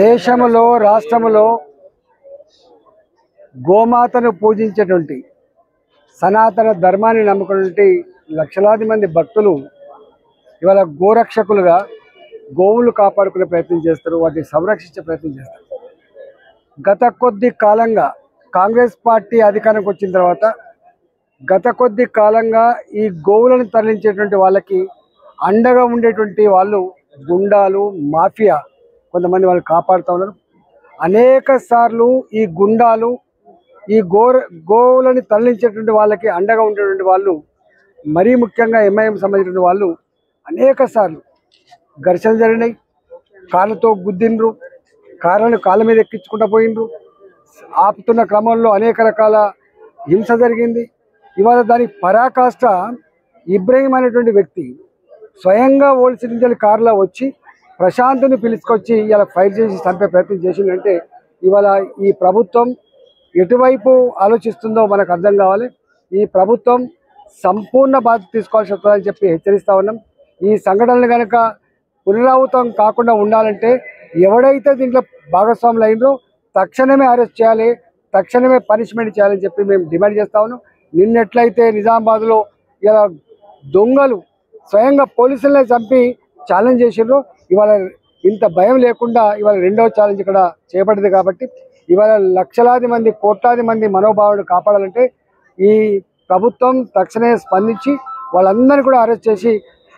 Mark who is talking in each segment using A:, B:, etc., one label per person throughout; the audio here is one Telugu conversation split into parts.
A: దేశంలో రాష్ట్రంలో గోమాతను పూజించేటువంటి సనాతన ధర్మాన్ని నమ్ముకున్నటువంటి లక్షలాది మంది భక్తులు ఇవాళ గోరక్షకులుగా గోవులు కాపాడుకునే ప్రయత్నం చేస్తారు, వాటిని సంరక్షించే ప్రయత్నం చేస్తారు. గత కొద్ది కాలంగా కాంగ్రెస్ పార్టీ అధికారంకి వచ్చిన తర్వాత గత కొద్ది కాలంగా ఈ గోవులను తరలించేటువంటి వాళ్ళకి అండగా ఉండేటువంటి వాళ్ళు గుండాలు, మాఫియా కొంతమంది వాళ్ళు కాపాడుతూ ఉన్నారు. అనేక సార్లు ఈ గుండాలు ఈ గోవులని తరలించేటువంటి వాళ్ళకి అండగా ఉండేటువంటి వాళ్ళు, మరీ ముఖ్యంగా ఎంఐఎం సంబంధించిన వాళ్ళు అనేక సార్లు ఘర్షణ జరిగినాయి. కాళ్ళతో గుద్దిండ్రు, కార్లను కాళ్ళ మీద ఎక్కించుకుంటూ పోయిండ్రు. ఆపుతున్న క్రమంలో అనేక రకాల హింస జరిగింది. ఇవాళ దానికి పరాకాష్ట ఇబ్రహీం అనేటువంటి వ్యక్తి స్వయంగా ఓల్సిడించాలి కారులో వచ్చి ప్రశాంత్ని పిలుచుకొచ్చి ఇలా ఫైర్ చేసి చంపే ప్రయత్నం చేసిందంటే ఇవాళ ఈ ప్రభుత్వం ఎటువైపు ఆలోచిస్తుందో మనకు అర్థం కావాలి. ఈ ప్రభుత్వం సంపూర్ణ బాధ్యత తీసుకోవాల్సి వస్తుందని చెప్పి హెచ్చరిస్తూ ఉన్నాం. ఈ సంఘటనలు కనుక పునరావృతం కాకుండా ఉండాలంటే ఎవడైతే దీంట్లో భాగస్వాములు అయినరో తక్షణమే అరెస్ట్ చేయాలి, తక్షణమే పనిష్మెంట్ చేయాలని చెప్పి మేము డిమాండ్ చేస్తా ఉన్నాం. నిన్నెట్లయితే నిజామాబాద్లో ఇలా దొంగలు స్వయంగా పోలీసులనే చంపి ఛాలెంజ్ చేసిండ్రు, ఇవాళ ఇంత భయం లేకుండా ఇవాళ రెండవ ఛాలెంజ్ ఇక్కడ చేపట్టింది. కాబట్టి ఇవాళ లక్షలాది మంది, కోట్లాది మంది మనోభావాలను కాపాడాలంటే ఈ ప్రభుత్వం తక్షణమే స్పందించి వాళ్ళందరినీ కూడా అరెస్ట్ చేసి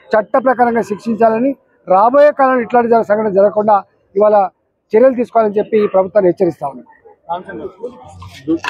A: చట్ట ప్రకారంగా శిక్షించాలని, రాబోయే కాలంలో ఇట్లాంటి సంఘటన జరగకుండా ఇవాళ చర్యలు తీసుకోవాలని చెప్పి ఈ ప్రభుత్వాన్ని హెచ్చరిస్తా ఉన్నాం.